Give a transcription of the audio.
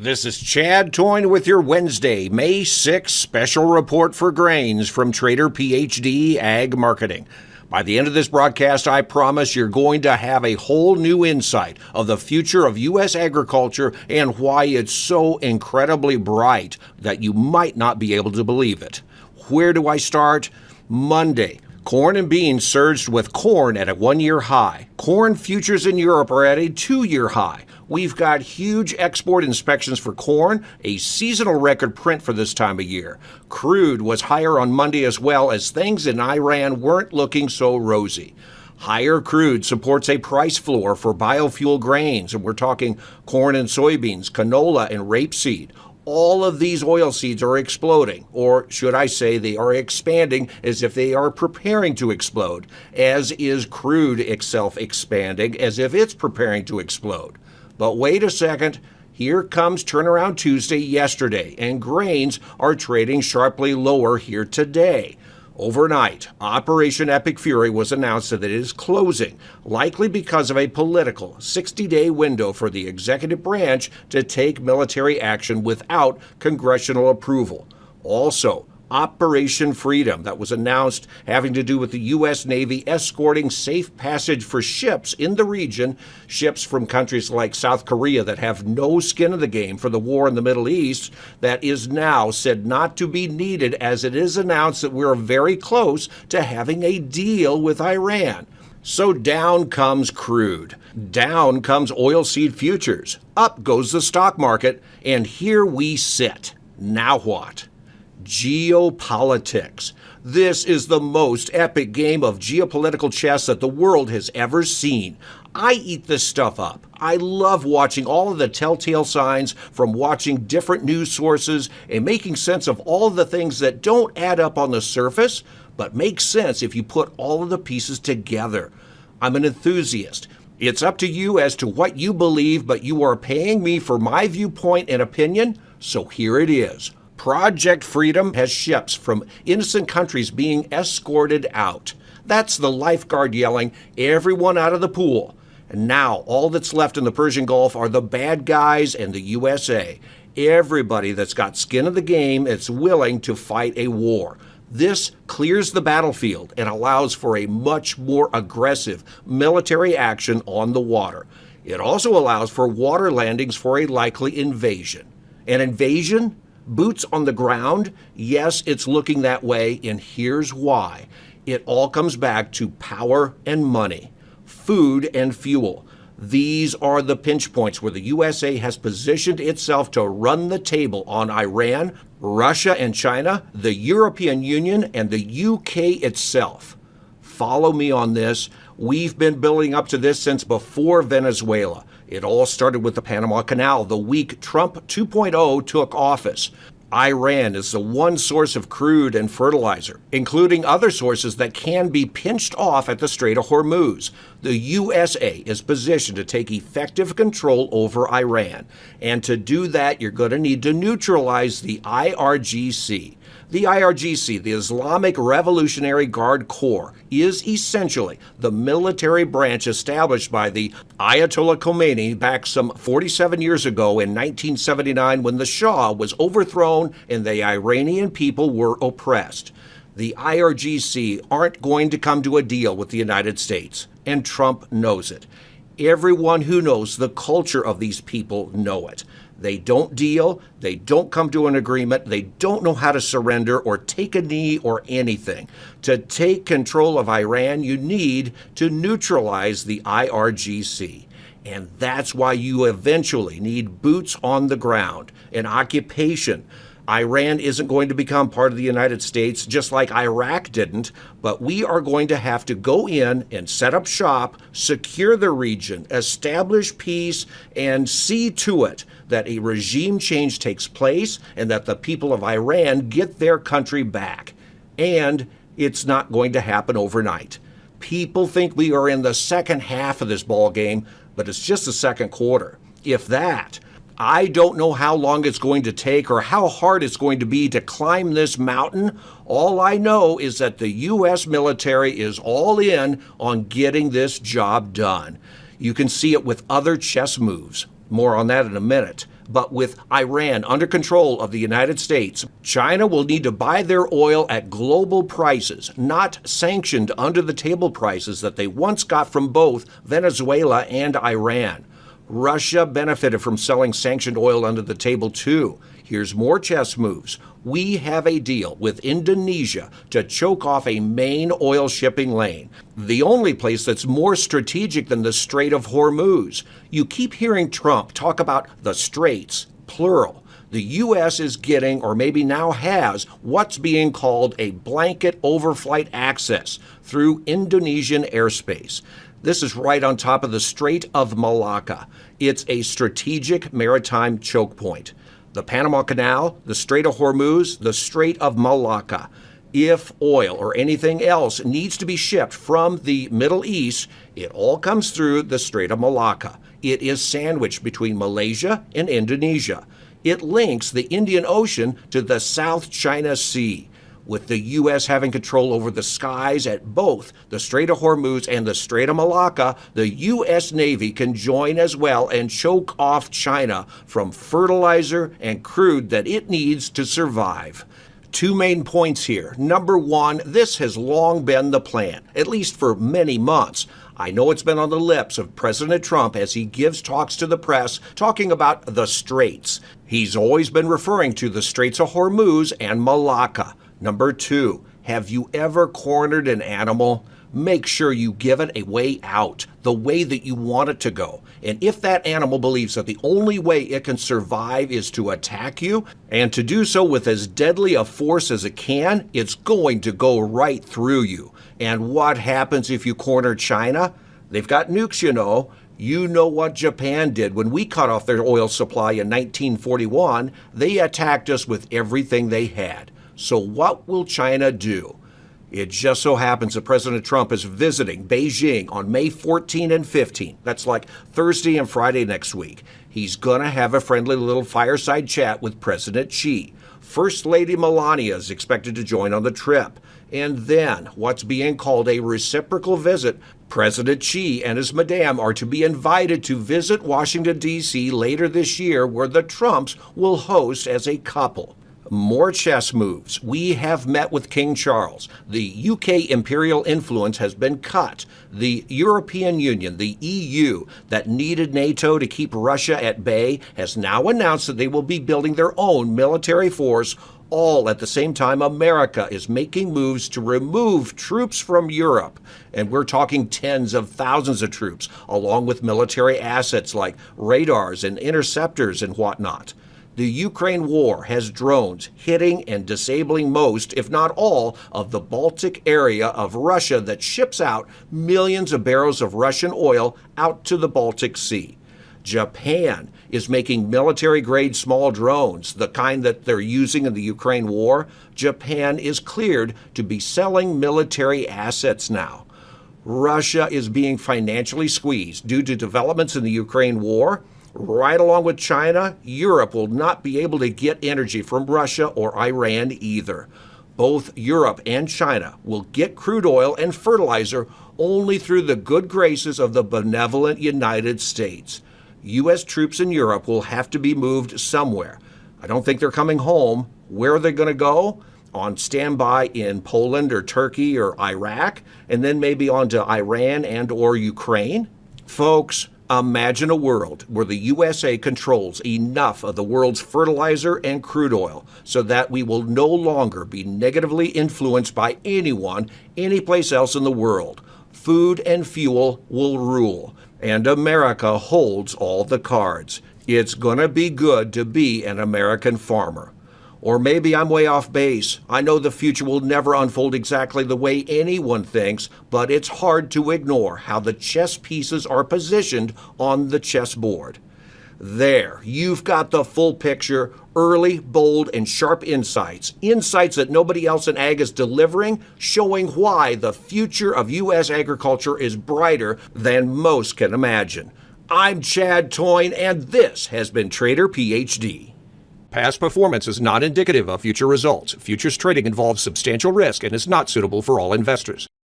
This is Chad Toyne with your Wednesday, May 6th special report for grains from Trader PhD Ag Marketing. By the end of this broadcast, I promise you're going to have a whole new insight of the future of U.S. agriculture and why it's so incredibly bright that you might not be able to believe it. Where do I start? Monday. Corn and beans surged with corn at a one-year high. Corn futures in Europe are at a two-year high. We've got huge export inspections for corn, a seasonal record print for this time of year. Crude was higher on Monday as well as things in Iran weren't looking so rosy. Higher crude supports a price floor for biofuel grains, and we're talking corn and soybeans, canola and rapeseed. All of these oilseeds are exploding, or should I say they are expanding as if they are preparing to explode, as is crude itself expanding as if it's preparing to explode. But wait a second, here comes Turnaround Tuesday yesterday, and grains are trading sharply lower here today. Overnight, Operation Epic Fury was announced that it is closing, likely because of a political 60-day window for the executive branch to take military action without congressional approval. Also, Operation Freedom, that was announced having to do with the U.S. Navy escorting safe passage for ships in the region, ships from countries like South Korea that have no skin in the game for the war in the Middle East, that is now said not to be needed as it is announced that we're very close to having a deal with Iran. So down comes crude. Down comes oilseed futures. Up goes the stock market, and here we sit. Now what? Geopolitics. This is the most epic game of geopolitical chess that the world has ever seen. I eat this stuff up. I love watching all of the telltale signs from watching different news sources and making sense of all of the things that don't add up on the surface, but make sense if you put all of the pieces together. I'm an enthusiast. It's up to you as to what you believe, but you are paying me for my viewpoint and opinion, so here it is. Project Freedom has ships from innocent countries being escorted out. That's the lifeguard yelling, "Everyone out of the pool." And now all that's left in the Persian Gulf are the bad guys and the USA. Everybody that's got skin in the game is willing to fight a war. This clears the battlefield and allows for a much more aggressive military action on the water. It also allows for water landings for a likely invasion. An invasion? Boots on the ground? Yes, it's looking that way, and here's why. It all comes back to power and money, food and fuel. These are the pinch points where the USA has positioned itself to run the table on Iran, Russia and China, the European Union, and the UK itself. Follow me on this. We've been building up to this since before Venezuela. It all started with the Panama Canal the week Trump 2.0 took office. Iran is the one source of crude and fertilizer, including other sources that can be pinched off at the Strait of Hormuz. The USA is positioned to take effective control over Iran. And to do that, you're going to need to neutralize the IRGC. The IRGC, the Islamic Revolutionary Guard Corps, is essentially the military branch established by the Ayatollah Khomeini back some 47 years ago in 1979 when the Shah was overthrown and the Iranian people were oppressed. The IRGC aren't going to come to a deal with the United States, and Trump knows it. Everyone who knows the culture of these people know it. They don't deal, they don't come to an agreement, they don't know how to surrender or take a knee or anything. To take control of Iran, you need to neutralize the IRGC. And that's why you eventually need boots on the ground, an occupation. Iran isn't going to become part of the United States, just like Iraq didn't, but we are going to have to go in and set up shop, secure the region, establish peace, and see to it that a regime change takes place and that the people of Iran get their country back. And it's not going to happen overnight. People think we are in the second half of this ball game, but it's just the second quarter, if that. I don't know how long it's going to take or how hard it's going to be to climb this mountain. All I know is that the U.S. military is all in on getting this job done. You can see it with other chess moves. More on that in a minute. But with Iran under control of the United States, China will need to buy their oil at global prices, not sanctioned under-the-table prices that they once got from both Venezuela and Iran. Russia benefited from selling sanctioned oil under the table too. Here's more chess moves. We have a deal with Indonesia to choke off a main oil shipping lane, the only place that's more strategic than the Strait of Hormuz. You keep hearing Trump talk about the straits, plural. The U.S. is getting, or maybe now has, what's being called a blanket overflight access through Indonesian airspace. This is right on top of the Strait of Malacca. It's a strategic maritime choke point. The Panama Canal, the Strait of Hormuz, the Strait of Malacca. If oil or anything else needs to be shipped from the Middle East, it all comes through the Strait of Malacca. It is sandwiched between Malaysia and Indonesia. It links the Indian Ocean to the South China Sea. With the U.S. having control over the skies at both the Strait of Hormuz and the Strait of Malacca, the U.S. Navy can join as well and choke off China from fertilizer and crude that it needs to survive. Two main points here. Number one, this has long been the plan, at least for many months. I know it's been on the lips of President Trump as he gives talks to the press talking about the straits. He's always been referring to the Straits of Hormuz and Malacca. Number two, have you ever cornered an animal? Make sure you give it a way out, the way that you want it to go. And if that animal believes that the only way it can survive is to attack you, and to do so with as deadly a force as it can, it's going to go right through you. And what happens if you corner China? They've got nukes, you know. You know what Japan did when we cut off their oil supply in 1941. They attacked us with everything they had. So what will China do? It just so happens that President Trump is visiting Beijing on May 14 and 15. That's like Thursday and Friday next week. He's going to have a friendly little fireside chat with President Xi. First Lady Melania is expected to join on the trip. And then, what's being called a reciprocal visit, President Xi and his madame are to be invited to visit Washington, D.C. later this year, where the Trumps will host as a couple. More chess moves. We have met with King Charles. The UK imperial influence has been cut. The European Union, the EU, that needed NATO to keep Russia at bay, has now announced that they will be building their own military force. All at the same time, America is making moves to remove troops from Europe. And we're talking tens of thousands of troops, along with military assets like radars and interceptors and whatnot. The Ukraine war has drones hitting and disabling most, if not all, of the Baltic area of Russia that ships out millions of barrels of Russian oil out to the Baltic Sea. Japan is making military-grade small drones, the kind that they're using in the Ukraine war. Japan is cleared to be selling military assets now. Russia is being financially squeezed due to developments in the Ukraine war. Right along with China, Europe will not be able to get energy from Russia or Iran either. Both Europe and China will get crude oil and fertilizer only through the good graces of the benevolent United States. U.S. troops in Europe will have to be moved somewhere. I don't think they're coming home. Where are they going to go? On standby in Poland or Turkey or Iraq, and then maybe on to Iran and or Ukraine? Folks, imagine a world where the USA controls enough of the world's fertilizer and crude oil so that we will no longer be negatively influenced by anyone, anyplace else in the world. Food and fuel will rule, and America holds all the cards. It's gonna be good to be an American farmer. Or maybe I'm way off base. I know the future will never unfold exactly the way anyone thinks, but it's hard to ignore how the chess pieces are positioned on the chessboard. There, you've got the full picture, early, bold, and sharp insights. Insights that nobody else in ag is delivering, showing why the future of U.S. agriculture is brighter than most can imagine. I'm Chad Toyne, and this has been Trader PhD. Past performance is not indicative of future results. Futures trading involves substantial risk and is not suitable for all investors.